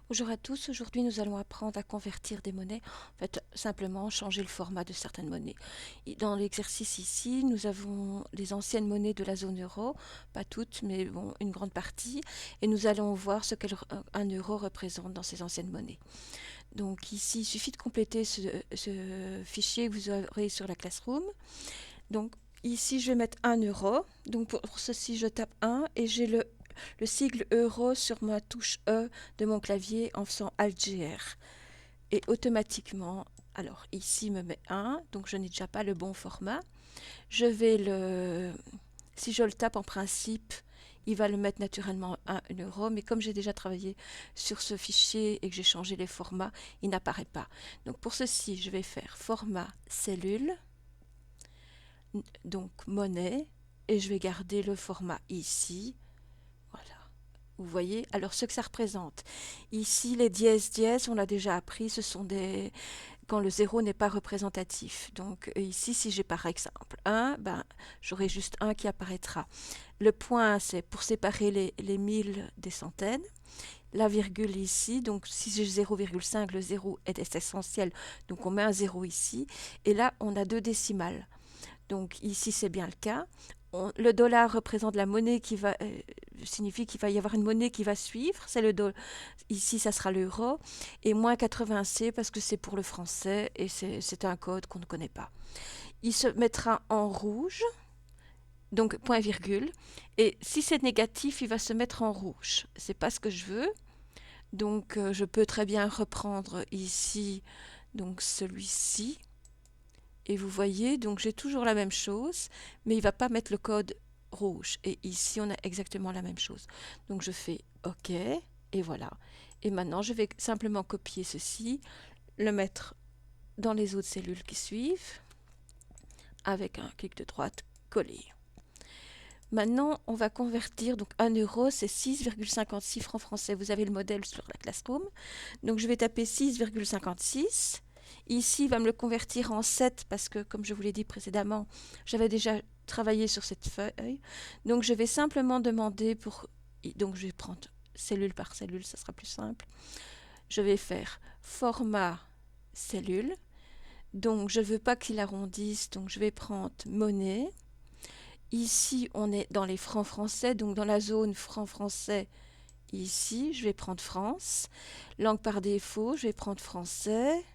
Bonjour à tous, aujourd'hui nous allons apprendre à convertir des monnaies, en fait simplement changer le format de certaines monnaies. Dans l'exercice ici, nous avons les anciennes monnaies de la zone euro, pas toutes mais bon, une grande partie, et nous allons voir ce qu'un euro représente dans ces anciennes monnaies. Donc ici, il suffit de compléter ce fichier que vous aurez sur la Classroom. Donc ici, je vais mettre 1 euro, donc pour ceci je tape 1 et j'ai le sigle euro sur ma touche E de mon clavier en faisant Alt-GR. Et automatiquement, alors ici me met 1, donc je n'ai déjà pas le bon format. Si je le tape en principe, il va le mettre naturellement à 1 euro, mais comme j'ai déjà travaillé sur ce fichier et que j'ai changé les formats, il n'apparaît pas. Donc pour ceci, je vais faire format cellule, donc monnaie, et je vais garder le format ici. Voilà. Vous voyez, alors ce que ça représente. Ici, les dièses, on l'a déjà appris, ce sont des quand le zéro n'est pas représentatif. Donc ici, si j'ai par exemple 1, ben, j'aurai juste 1 qui apparaîtra. Le point, c'est pour séparer les 1000 des centaines. La virgule ici, donc si j'ai 0,5, le 0 est essentiel, donc on met un 0 ici. Et là, on a deux décimales. Donc ici, c'est bien le cas. Le dollar représente la monnaie qui va signifie qu'il va y avoir une monnaie qui va suivre. C'est le dollar. Ici, ça sera l'euro. Et moins 80C parce que c'est pour le français et c'est un code qu'on ne connaît pas. Il se mettra en rouge, donc point virgule. Et si c'est négatif, il va se mettre en rouge. C'est pas ce que je veux. Donc je peux très bien reprendre ici donc celui-ci. Et vous voyez, donc j'ai toujours la même chose, mais il ne va pas mettre le code rouge. Et ici, on a exactement la même chose. Donc je fais OK, et voilà. Et maintenant, je vais simplement copier ceci, le mettre dans les autres cellules qui suivent, avec un clic de droite, coller. Maintenant, on va convertir, donc 1 euro, c'est 6,56 francs français. Vous avez le modèle sur la Classroom. Donc je vais taper 6,56. Ici, il va me le convertir en 7 parce que, comme je vous l'ai dit précédemment, j'avais déjà travaillé sur cette feuille. Donc je vais simplement demander pour... Donc je vais prendre cellule par cellule, ça sera plus simple. Je vais faire format cellule. Donc je ne veux pas qu'il arrondisse, donc je vais prendre monnaie. Ici, on est dans les francs français, donc dans la zone francs français. Ici, je vais prendre France. Langue par défaut, je vais prendre français.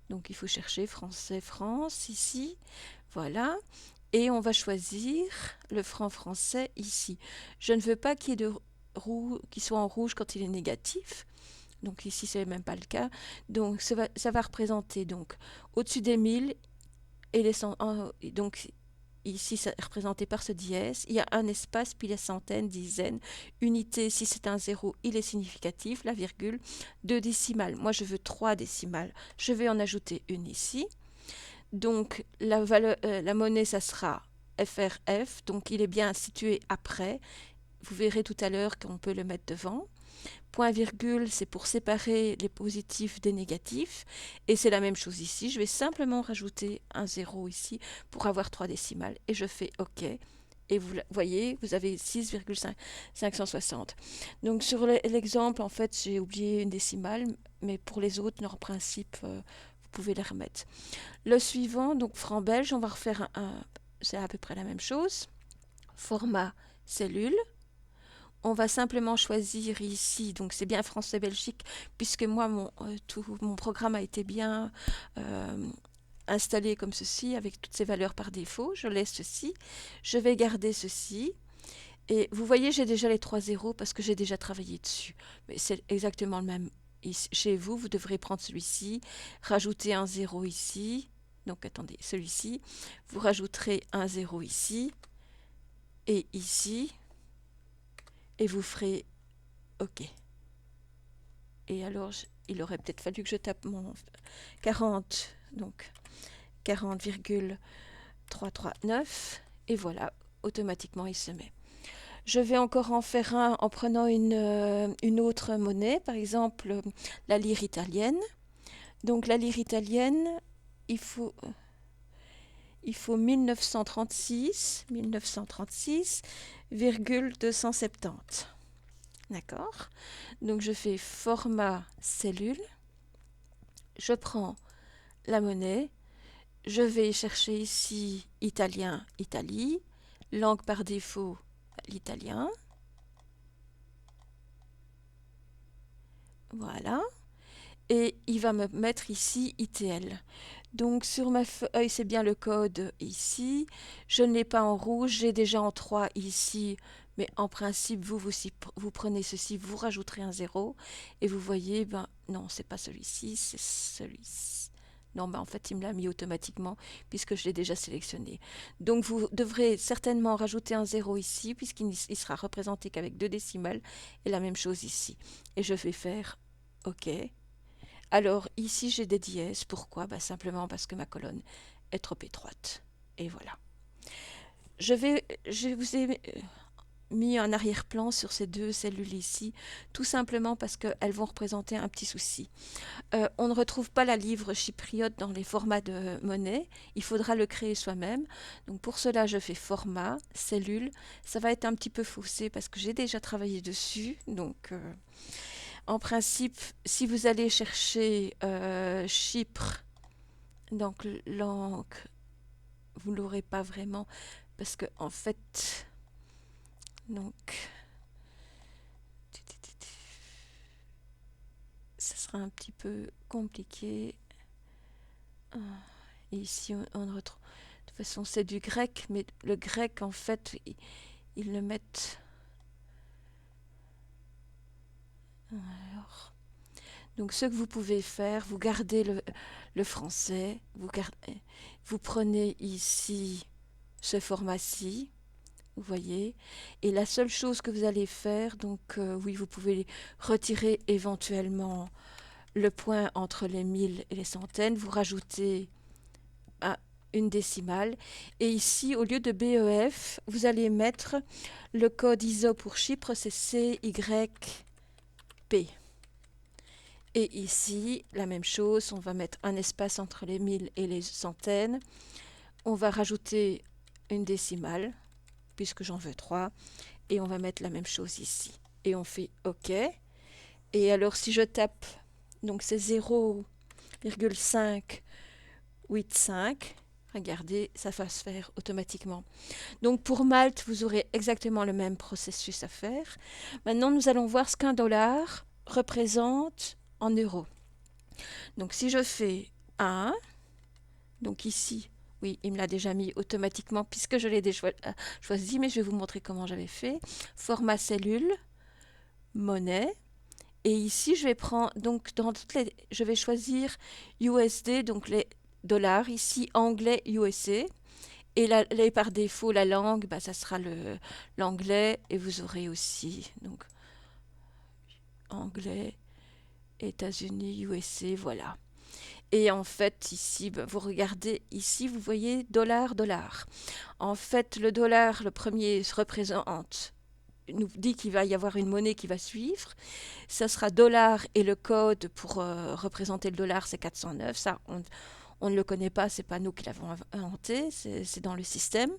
Donc, il faut chercher français, France, ici. Voilà. Et on va choisir le franc français ici. Je ne veux pas qu'il y ait qu'il soit en rouge quand il est négatif. Donc ici, ce n'est même pas le cas. Donc, ça va représenter donc au-dessus des 1000 et donc ici, c'est représenté par ce dièse. Il y a un espace, puis les centaines, dizaines. Unité, si c'est un zéro, il est significatif. La virgule, deux décimales. Moi, je veux trois décimales. Je vais en ajouter une ici. Donc, la monnaie, ça sera FRF. Donc, il est bien situé après. Vous verrez tout à l'heure qu'on peut le mettre devant. Point virgule, c'est pour séparer les positifs des négatifs. Et c'est la même chose ici. Je vais simplement rajouter un 0 ici pour avoir 3 décimales. Et je fais OK. Et vous voyez, vous avez 6,560. Donc sur l'exemple, en fait, j'ai oublié une décimale. Mais pour les autres, en principe, vous pouvez les remettre. Le suivant, donc franc belge, on va refaire c'est à peu près la même chose. Format cellule. On va simplement choisir ici, donc c'est bien français-Belgique, puisque moi, tout mon programme a été bien installé comme ceci, avec toutes ces valeurs par défaut. Je laisse ceci. Je vais garder ceci. Et vous voyez, j'ai déjà les 3 zéros parce que j'ai déjà travaillé dessus. Mais c'est exactement le même. Chez vous, vous devrez prendre celui-ci, rajouter un 0 ici. Donc attendez, celui-ci. Vous rajouterez un 0 ici et ici. Et vous ferez OK. Et alors, il aurait peut-être fallu que je tape mon 40, donc 40,339. Et voilà, automatiquement, il se met. Je vais encore en faire un en prenant une autre monnaie, par exemple la lire italienne. Donc la lire italienne, il faut 1936,270. D'accord? Donc je fais format cellule, je prends la monnaie, je vais chercher ici italien, Italie, langue par défaut, l'italien. Voilà. Et il va me mettre ici ITL. Donc sur ma feuille, c'est bien le code ici. Je ne l'ai pas en rouge, j'ai déjà en 3 ici. Mais en principe, vous prenez ceci, vous rajouterez un 0. Et vous voyez, ben non, c'est pas celui-ci, c'est celui-ci. Non, ben en fait, il me l'a mis automatiquement puisque je l'ai déjà sélectionné. Donc vous devrez certainement rajouter un 0 ici puisqu'il sera représenté qu'avec 2 décimales. Et la même chose ici. Et je vais faire OK. Alors ici j'ai des dièses, pourquoi? Simplement parce que ma colonne est trop étroite. Et voilà. Je vous ai mis un arrière-plan sur ces deux cellules ici, tout simplement parce qu'elles vont représenter un petit souci. On ne retrouve pas la livre chypriote dans les formats de monnaie, il faudra le créer soi-même. Donc pour cela je fais format, cellule, ça va être un petit peu faussé parce que j'ai déjà travaillé dessus, donc... en principe, si vous allez chercher Chypre, donc langue, vous ne l'aurez pas vraiment parce que en fait, donc, ça sera un petit peu compliqué. Et ici, on retrouve. De toute façon, c'est du grec, mais le grec, en fait, ils le mettent. Alors, donc, ce que vous pouvez faire, vous gardez le français, vous prenez ici ce format-ci, vous voyez, et la seule chose que vous allez faire, donc oui, vous pouvez retirer éventuellement le point entre les 1000 et les centaines, vous rajoutez une décimale, et ici, au lieu de BEF, vous allez mettre le code ISO pour Chypre, c'est CYP. Et ici, la même chose, on va mettre un espace entre les 1000 et les centaines. On va rajouter une décimale, puisque j'en veux 3. Et on va mettre la même chose ici. Et on fait OK. Et alors, si je tape, donc c'est 0,585, regardez, ça va se faire automatiquement. Donc pour Malte, vous aurez exactement le même processus à faire. Maintenant, nous allons voir ce qu'un dollar représente en euros. Donc si je fais 1, donc ici, oui, il me l'a déjà mis automatiquement puisque je l'ai déjà choisi, mais je vais vous montrer comment j'avais fait. Format cellule, monnaie. Et ici, je vais prendre, donc je vais choisir USD, donc les dollars, ici anglais USA. Et par défaut, la langue, ça sera l'anglais. Et vous aurez aussi, donc, anglais, États-Unis, USA, voilà. Et en fait, ici, vous regardez, ici, vous voyez dollar, dollar. En fait, le dollar, le premier, se représente, nous dit qu'il va y avoir une monnaie qui va suivre. Ça sera dollar et le code pour représenter le dollar, c'est 409. Ça, on ne le connaît pas, c'est pas nous qui l'avons inventé, c'est dans le système.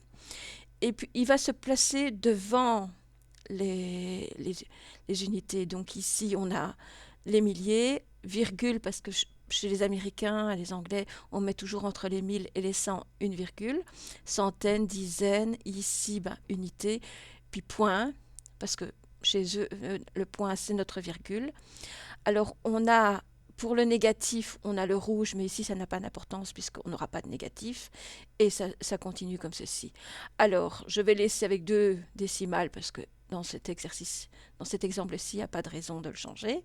Et puis, il va se placer devant les unités. Donc ici, on a les milliers, virgule, parce que chez les Américains et les Anglais, on met toujours entre les 1000 et les 100 une virgule. Centaines, dizaines, ici, unité, puis point, parce que chez eux, le point, c'est notre virgule. Alors, on a, pour le négatif, on a le rouge, mais ici, ça n'a pas d'importance puisqu'on n'aura pas de négatif. Et ça continue comme ceci. Alors, je vais laisser avec 2 décimales parce que dans cet exercice, dans cet exemple-ci, il n'y a pas de raison de le changer.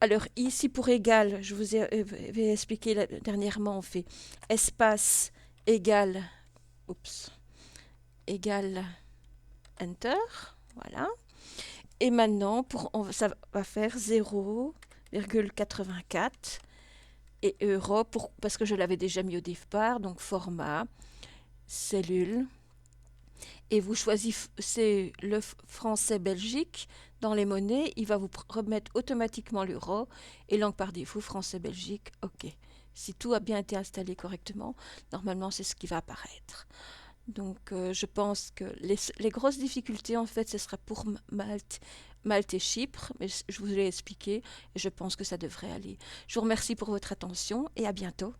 Alors, ici, pour égal, je vous ai expliqué dernièrement, on fait espace égal, égal Enter, voilà. Et maintenant, ça va faire 0,84 et euro, parce que je l'avais déjà mis au départ, donc format, cellule. Et vous choisissez le français Belgique dans les monnaies, il va vous remettre automatiquement l'euro et langue par défaut français Belgique, OK. Si tout a bien été installé correctement, normalement c'est ce qui va apparaître. Donc je pense que les grosses difficultés en fait ce sera pour Malte Malte et Chypre, mais je vous l'ai expliqué et je pense que ça devrait aller. Je vous remercie pour votre attention et à bientôt.